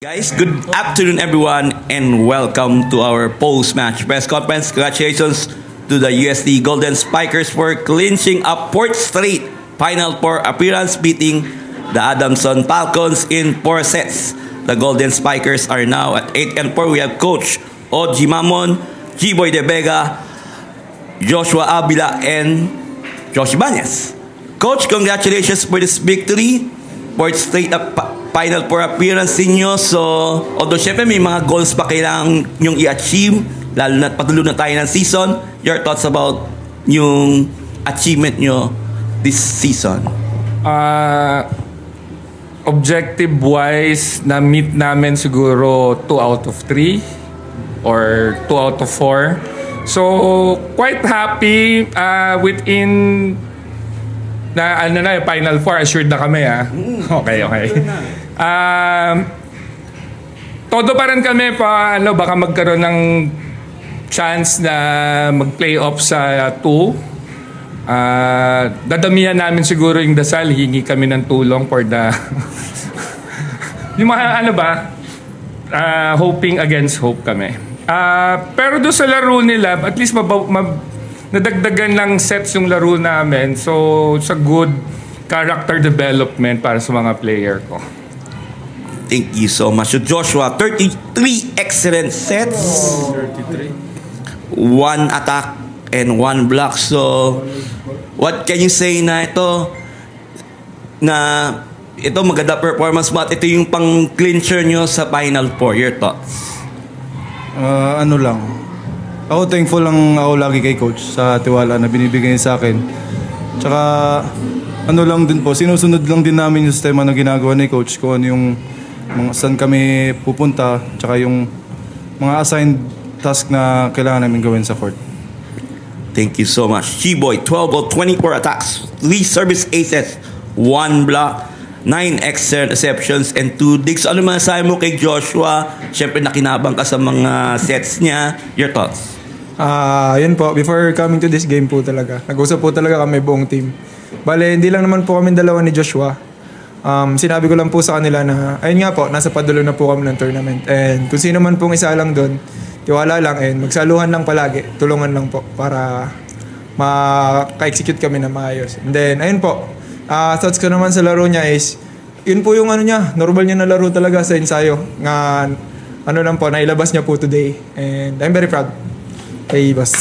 Guys, good afternoon everyone and welcome to our post-match press conference. Congratulations to the USD Golden Spikers for clinching a fourth straight Final Four appearance, beating the Adamson Falcons in 4 sets. The Golden Spikers are now at 8-4. We have Coach Oji Mamon, G-Boy De Vega, Joshua Avila, and Josh Ibanez. Coach, congratulations for this victory. Fourth straight Final Four appearance ninyo. So, although syempre may mga goals pa kailangan nyong i-achieve, lalo na patuloy na tayo ng season, your thoughts about yung achievement nyo this season? Objective-wise, na-meet namin siguro 2 out of 3 or 2 out of 4. So, quite happy within na Final Four, assured na kami Okay. Todo pa rin kami baka magkaroon ng chance na mag-playoff sa 2. Dadamihan namin siguro yung dasal, hingi kami ng tulong for the yung mga hoping against hope kami. Pero doon sa laro nila, at least nadagdagan lang sets yung laro namin. So, it's a good character development para sa mga player ko. Thank you so much. So Joshua, 33 excellent sets. 1 attack and 1 block. So, what can you say na ito maganda performance mo at ito yung pang-clincher nyo sa Final Four? Your thoughts? Ako thankful lang ako lagi kay Coach sa tiwala na binibigay niya sa akin. Tsaka lang din po, sinusunod lang din namin yung sistema na ginagawa ni Coach kung ano yung saan kami pupunta, tsaka yung mga assigned task na kailangan namin gawin sa court. Thank you so much. G-Boy, 12 of 24 attacks, 3 service aces, 1 block, 9 excellent receptions, and 2 digs. Ano masasabi mo kay Joshua? Siyempre nakinabang ka sa mga sets niya. Your thoughts? Yun po, before coming to this game po talaga, nag-usap po talaga kami buong team. Bale, hindi lang naman po kami dalawa ni Joshua. Sinabi ko lang po sa kanila na, ayun nga po, nasa padulo na po kami ng tournament. And kung sino man pong isa lang doon, tiwala lang and magsaluhan lang palagi, tulungan lang po para maka-execute kami na maayos. And then, ayun po, thoughts ko naman sa laro niya is, yun po yung normal niya na laro talaga sa ensayo. Nailabas niya po today. And I'm very proud. Kay Boss.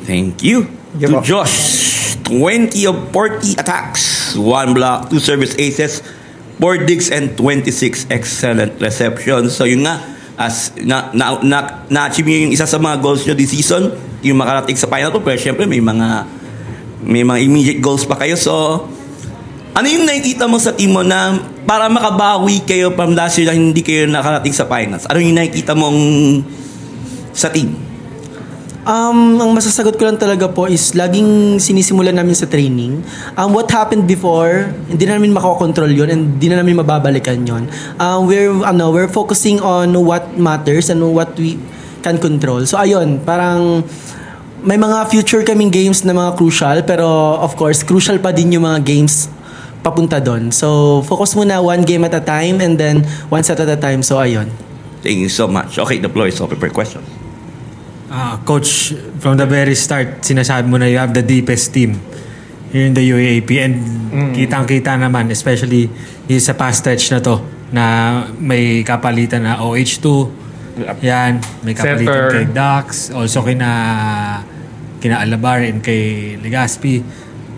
Thank you. To Josh, 20 of 40 attacks, 1 block, 2 service aces, 4 digs, and 26 excellent receptions. So yun nga, as na-achieve nyo yung isa sa mga goals nyo this season, yung makarating sa Final Four, pero syempre may mga immediate goals pa kayo. So, ano yung nakikita mo sa team mo na para makabawi kayo from last year na hindi kayo nakarating sa finals? Ano yung nakikita mong sa team? Ang masasagot ko lang talaga po is laging sinisimulan namin sa training. What happened before, hindi na namin makakontrol yun and hindi na namin mababalikan yun. We're focusing on what matters and what we can control. So ayun, parang may mga future kaming games na mga crucial, pero of course, crucial pa din yung mga games papunta doon. So focus muna 1 game at a time and then 1 set at a time. So ayun. Thank you so much. Okay, the floor is open for questions. Coach, from the very start, sinasabi mo na you have the deepest team here in the UAAP and kitang-kita naman, especially sa past stretch na to, na may kapalitan na OH2, yan, may kapalitan kay Dax, also kina Alabar and kay Legaspi.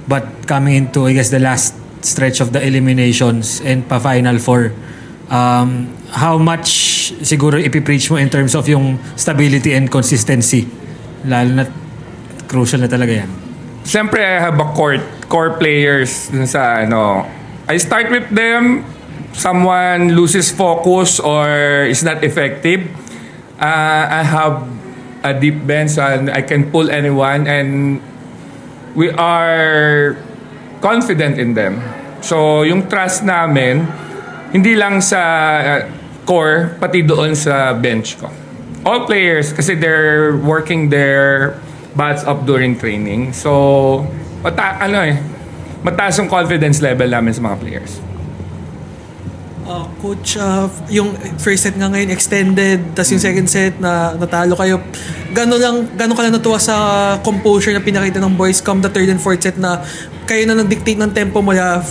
But coming into, I guess, the last stretch of the eliminations and pa-Final Four, how much siguro ipipreach mo in terms of yung stability and consistency? Lalo na crucial na talaga yan. Siyempre, I have a core players sa I start with them. Someone loses focus or is not effective. I have a deep bench and I can pull anyone and we are confident in them. So, yung trust namin, hindi lang sa core, pati doon sa bench ko. All players, kasi they're working their butts up during training. So, mataas yung confidence level namin sa mga players. Coach, yung first set nga ngayon extended, tapos yung second set na natalo kayo. Gano'n ka lang natuwa sa composure na pinakita ng boys come the third and fourth set na kayo na nag-dictate ng tempo mula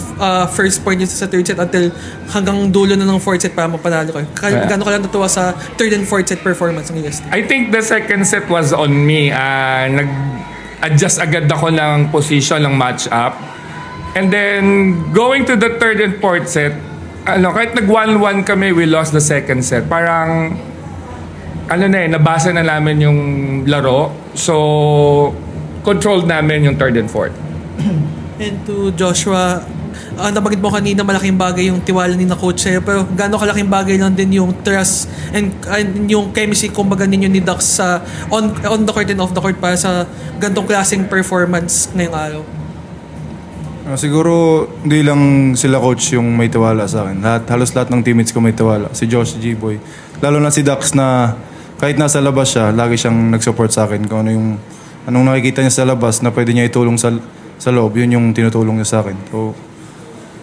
first point yun sa third set until hanggang dulo na ng fourth set para mapanalo kayo. Gano'n ka lang natuwa sa third and fourth set performance ng UST? I think the second set was on me. Nag-adjust agad ako ng position, ng match-up. And then, going to the third and fourth set, kahit nag 1-1 kami, we lost the second set. Parang, nabasa na namin yung laro. So, controlled namin yung third and fourth. And to Joshua, nabanggit mo kanina malaking bagay yung tiwala ni na coach sa'yo, pero gaano kalaking bagay lang din yung trust and yung chemistry kumbaga ninyo ni Dax sa on the court and off the court para sa gantong klaseng performance ngayong araw? Siguro hindi lang sila coach yung may tiwala sa akin. Halos lahat ng teammates ko may tiwala. Si Josh, G-Boy. Lalo na si Dax na kahit nasa labas siya, lagi siyang nag-support sa akin. Kung anong nakikita niya sa labas na pwede niya itulong sa loob, yun yung tinutulong niya sa akin. So,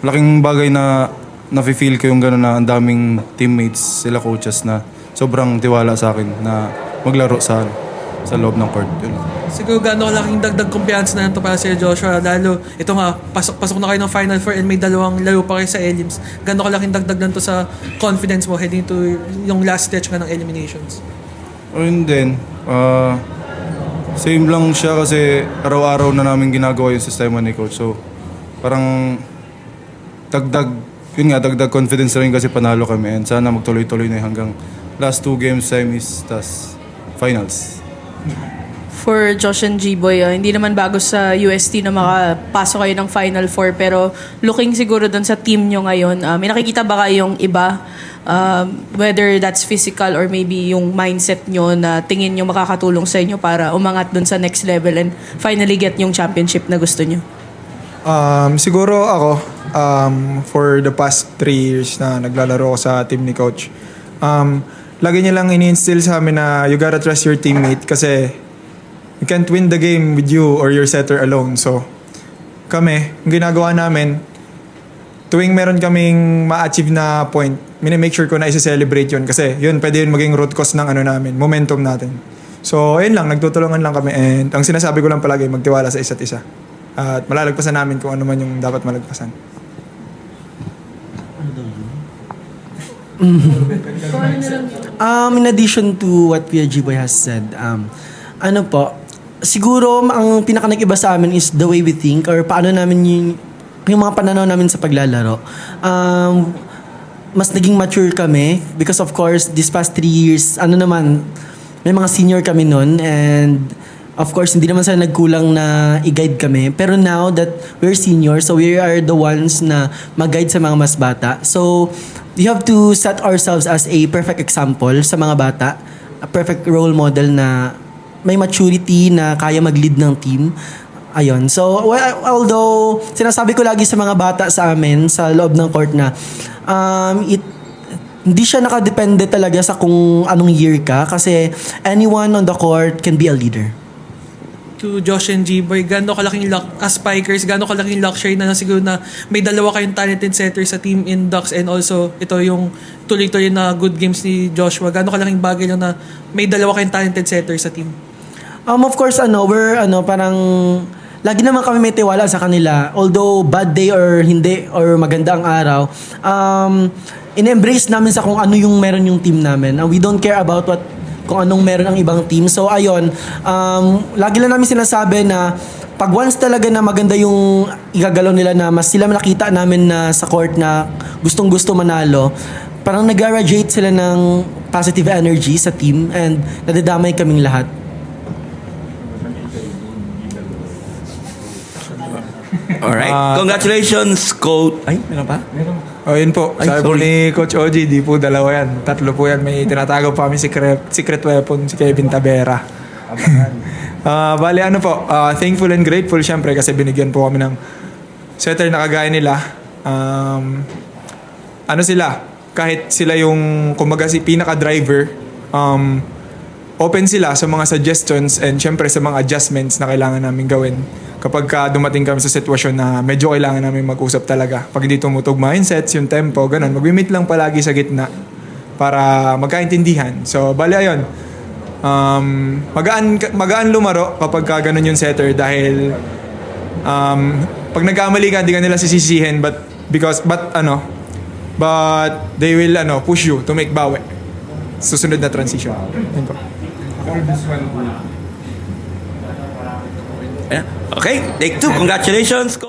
malaking bagay na nafe-feel ko yung gano'n na ang daming teammates, sila coaches na sobrang tiwala sa akin na maglaro sa loob ng court. Yun. Siguro gano'n kalaking dagdag kumpiyansa na ito para sa Joshua. Lalo, ito nga, pasok na kayo ng Final Four and may dalawang laro pa kayo sa elims. Gano'n kalaking dagdag na ito sa confidence mo heading to yung last stretch nga ng eliminations? And then, same lang siya kasi araw-araw na namin ginagawa yung sistema ni coach. So, parang dagdag confidence rin kasi panalo kami. And sana magtuloy-tuloy na hanggang last 2 games, semis, tas finals. For Josh and G-Boy, hindi naman bago sa UST na makapasok kayo ng Final Four, pero looking siguro doon sa team nyo ngayon, may nakikita ba kayong iba? Whether that's physical or maybe yung mindset nyo na tingin nyo makakatulong sa inyo para umangat doon sa next level and finally get yung championship na gusto nyo? Siguro ako, for the past 3 years na naglalaro ko sa team ni Coach, lagi niya lang ini-instill sa amin na you gotta trust your teammate kasi you can't win the game with you or your setter alone. So, kami, ang ginagawa namin, tuwing meron kaming ma-achieve na point, make sure ko na isa-celebrate yun kasi yun, pwede yun maging root cause ng namin, momentum natin. So, ayun lang, nagtutulungan lang kami and ang sinasabi ko lang palagi, magtiwala sa isa't isa. At malalagpasan namin kung ano man yung dapat malagpasan. In addition to what Kuya G-Boy has said, siguro ang pinaka nag-iba sa amin is the way we think or paano namin yung mga pananaw namin sa paglalaro. Mas naging mature kami because of course, this past 3 years, may mga senior kami nun and of course, hindi naman sila nagkulang na i-guide kami. Pero now that we're senior, so we are the ones na mag-guide sa mga mas bata. So, we have to set ourselves as a perfect example sa mga bata. A perfect role model na may maturity na kaya mag-lead ng team. Ayun. So, although sinasabi ko lagi sa mga bata sa amin, sa loob ng court na, hindi siya nakadepende talaga sa kung anong year ka kasi anyone on the court can be a leader. To Josh and G-Boy, gano'ng kalaking as Spikers, gano'ng kalaking luxury na siguro na may dalawa kayong talented setters sa team in Ducks and also ito yung tuloy-tuloy na good games ni Joshua. Gano'ng kalaking bagay lang na may dalawa kayong talented setters sa team? Of course, parang lagi naman kami may tiwala sa kanila. Although bad day or hindi or maganda ang araw, in-embrace namin sa kung ano yung meron yung team namin. We don't care about kung anong meron ang ibang team. So ayun, lagi lang namin sinasabi na pag once talaga na maganda yung igagalaw nila na mas sila nakita namin na sa court na gustong-gusto manalo, parang nag-radiate sila ng positive energy sa team and nadadamay kaming lahat. Alright. Congratulations, Coach. Ay, meron pa? Yun po. Sabi po ni Coach OG, di po dalawa yan. 3 po yan. May tinatago pa kami secret weapon, si Kevin Tabera. Bali, thankful and grateful syempre kasi binigyan po kami ng setter na kagaya nila. Sila, kahit sila yung, kumbaga si pinaka-driver, open sila sa mga suggestions and syempre sa mga adjustments na kailangan namin gawin kapag dumating kami sa sitwasyon na medyo kailangan namin mag-usap talaga. Pag hindi tumutugma yung sets, yung tempo, ganun. Mag-meet lang palagi sa gitna para magkaintindihan. So, bali ayun. Magaan lumaro kapag ganun yung setter dahil pag nagkamali ka, hindi ka nila sisisihin but they will push you to make bawi. Susunod na transition. Yun po. Okay, take 2. Congratulations, Coach.